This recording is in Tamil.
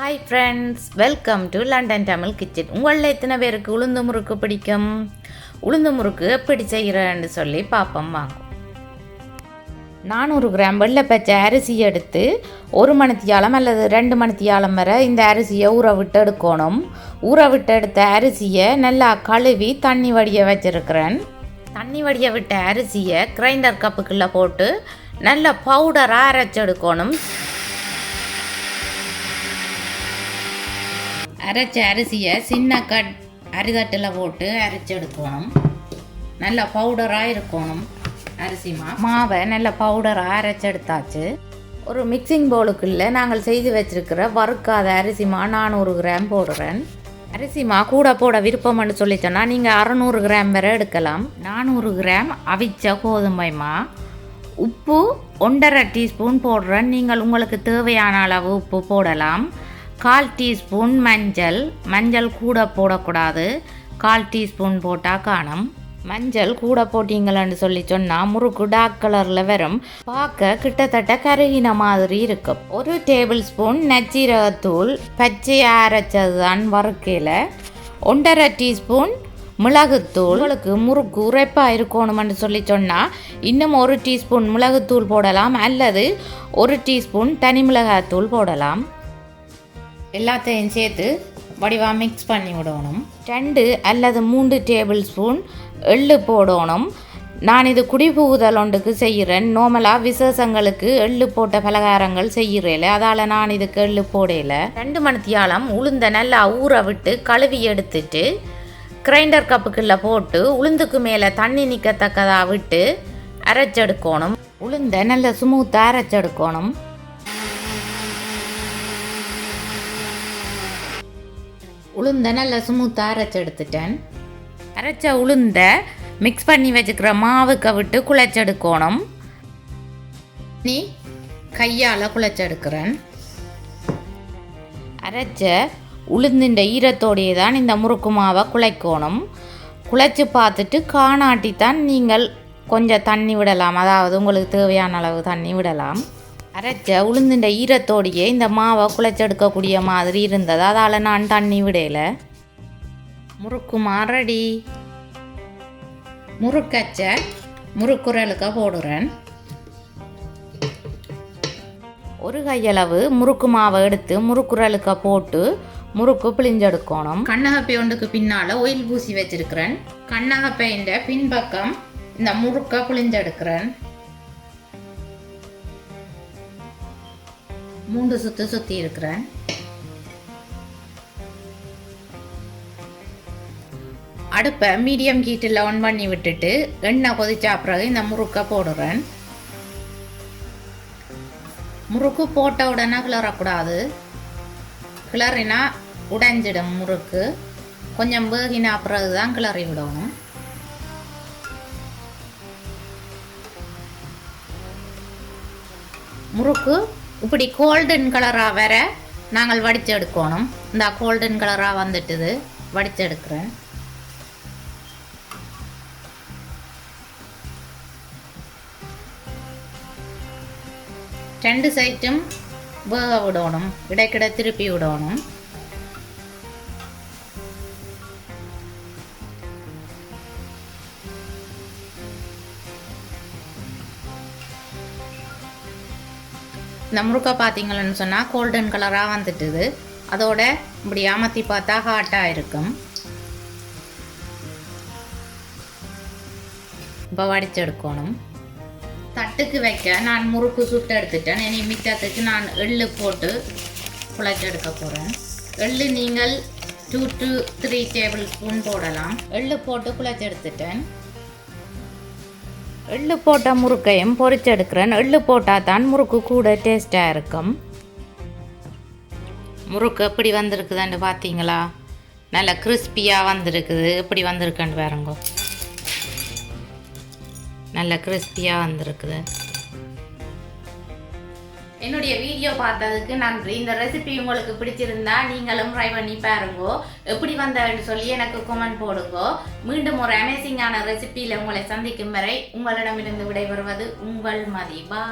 Hi friends, welcome to London Tamil kitchen. உங்களில் எத்தனை பேருக்கு உளுந்து முறுக்கு பிடிக்கும்? உளுந்து முறுக்கு எப்படி செய்கிறேன்னு சொல்லி பார்ப்போம் வாங்க. 400 கிராம் வெள்ளைப்பச்சை அரிசி எடுத்து 1 மணித்தியாலம் அல்லது 2 மணித்தியாலம் வரை இந்த அரிசியை ஊற விட்டு எடுக்கணும். ஊற விட்டு எடுத்த அரிசியை நல்லா கழுவி தண்ணி வடிய வச்சுருக்கிறேன். தண்ணி வடிய விட்ட அரிசியை கிரைண்டர் கப்புக்குள்ளே போட்டு நல்லா பவுடராக அரைச்சி எடுக்கணும். அரைச்ச அரிசியை சின்ன அரிதட்டில் போட்டு அரைச்சி எடுக்கணும். நல்லா பவுடராக இருக்கணும். அரிசி மாவை நல்லா பவுடராக அரைச்சி எடுத்தாச்சு. ஒரு மிக்சிங் பவுலுக்குள்ளே நாங்கள் செய்து வச்சுருக்கிற வறுக்காத அரிசிமா 400 கிராம் போடுறேன். அரிசிமா கூட போட விருப்பம்னு சொல்லிச்சோன்னா நீங்கள் 600 கிராம் வரை எடுக்கலாம். 400 கிராம் அவிச்ச கோதுமைமா, உப்பு 1.5 டீஸ்பூன் போடுறேன். நீங்கள் உங்களுக்கு தேவையான அளவு உப்பு போடலாம். 1/4 டீஸ்பூன் மஞ்சள் கூட போடக்கூடாது. 1/4 டீஸ்பூன் போட்டால் காணும். மஞ்சள் கூட போட்டிங்களன்னு சொல்லி சொன்னால் முறுக்கு டார்க் கலரில் வரும். பார்க்க கிட்டத்தட்ட கருகின மாதிரி இருக்கும். 1 டேபிள் ஸ்பூன் நச்சீரகத்தூள், பச்சையை அரைச்சது தான் வறுக்கையில். 1.5 டீஸ்பூன் மிளகுத்தூள். உங்களுக்கு முறுக்கு உரைப்பாக இருக்கணும்னு சொல்லி சொன்னால் இன்னும் 1 டீஸ்பூன் மிளகுத்தூள் போடலாம், அல்லது 1 டீஸ்பூன் தனி மிளகாத்தூள் போடலாம். எல்லாத்தையும் சேர்த்து வடிவாக மிக்ஸ் பண்ணி விடணும். 2 அல்லது 3 டேபிள் ஸ்பூன் எள்ளு போடணும். நான் இது குடிபுகுதல் ஒன்றுக்கு செய்கிறேன். நார்மலாக விசேஷங்களுக்கு எள்ளு போட்ட பலகாரங்கள் செய்கிறேன், அதால் நான் இதுக்கு எள்ளு போடையில. 2 மணித்தியாலம் உளுந்த நல்லா ஊற விட்டு கழுவி எடுத்துட்டு கிரைண்டர் கப்புக்குள்ளே போட்டு உளுந்துக்கு மேலே தண்ணி நிற்கத்தக்கதாக விட்டு அரைச்செடுக்கணும். உளுந்த நல்லா ஸ்மூத்தாக அரைச்செடுக்கணும். உளுந்த நல்லா ஸ்மூத்தாக அரைச்சி எடுத்துட்டேன். அரைச்ச உளுந்த மிக்ஸ் பண்ணி வச்சுக்கிற மாவுக்கு விட்டு குழைச்செடுக்கணும். நீ கையால் குழைச்செடுக்கிறேன். அரைச்ச உளுந்துன்ற ஈரத்தோடையே தான் இந்த முறுக்கு மாவை குழைக்கணும். குழைச்சி பார்த்துட்டு காணாட்டித்தான் நீங்கள் கொஞ்சம் தண்ணி விடலாம், அதாவது உங்களுக்கு தேவையான அளவு தண்ணி விடலாம். அரைச்ச உளுந்துன்ற ஈரத்தோடையே இந்த மாவை குழைச்செடுக்கக்கூடிய மாதிரி இருந்தது, அதால் நான் தண்ணி விடையில. முறுக்கு ரெடி. முறுக்கச்ச முறுக்குரலுக்க போடுறேன். 1 கையளவு முறுக்கு மாவை எடுத்து முறுக்குரலுக்க போட்டு முறுக்கு பிழிஞ்செடுக்கணும். கண்ணகப்பை ஒன்றுக்கு பின்னால் ஒயில் பூசி வச்சிருக்கிறேன். கண்ணகப்பைன்ற பின்பக்கம் இந்த முறுக்கை பிழிஞ்செடுக்கிறேன். 3 சுற்றி இருக்கிறேன். அடுப்பை மீடியம் ஹீட்டில் ஆன் பண்ணி விட்டுட்டு எண்ணெய் கொதிச்சா பிறகு இந்த முறுக்கை போடுறேன். முறுக்கு போட்ட உடனே கிளறக்கூடாது. கிளறினா உடைஞ்சிடும் முறுக்கு. கொஞ்சம் வேகினா பிறகு தான் கிளறி விடணும். முறுக்கு இப்படி கோல்டன் கலராக வர நாங்கள் வடித்து எடுக்கணும். இந்த கோல்டன் கலராக வந்துட்டுது, வடித்து எடுக்கிறேன். ரெண்டு சைட்டும் வேக விடணும், இடைக்கிட திருப்பி விடணும். இந்த முறுக்கை பார்த்தீங்கன்னு சொன்னால் கோல்டன் கலராக வந்துட்டுது. அதோட இப்படி அமர்த்தி பார்த்தா ஹாட்டாக இருக்கும். இப்போ வடித்து எடுக்கணும். தட்டுக்கு வைக்க நான் முறுக்கு சுட்டு எடுத்துட்டேன். இனி மிச்சத்துக்கு நான் எள்ளு போட்டு குழைச்செடுக்க போகிறேன். எள்ளு நீங்கள் 2 to 3 டேபிள் ஸ்பூன் போடலாம். எள்ளு போட்டு குழைச்செடுத்துட்டேன். எள்ளு போட்ட முறுக்கையும் பொரிச்செடுக்கிறேன். எள்ளு போட்டால் தான் முறுக்கு கூட டேஸ்ட்டாக இருக்கும். முறுக்கு எப்படி வந்திருக்குதுன்னு பார்த்தீங்களா? நல்லா கிறிஸ்பியாக வந்திருக்குது. எப்படி வந்திருக்குன்னு பாருங்க. நல்ல கிறிஸ்பியாக வந்திருக்குது. என்னுடைய வீடியோ பார்த்ததுக்கு நன்றி. இந்த ரெசிபி உங்களுக்கு பிடிச்சிருந்தா நீங்களும் ட்ரை பண்ணி பாருங்கோ. எப்படி வந்ததுன்னு சொல்லி எனக்கு கமெண்ட் போடுங்கோ. மீண்டும் ஒரு அமேசிங்கான ரெசிபியில் உங்களை சந்திக்கும் வரை உங்களிடமிருந்து விடைபெறுவது உங்கள் மதிபா.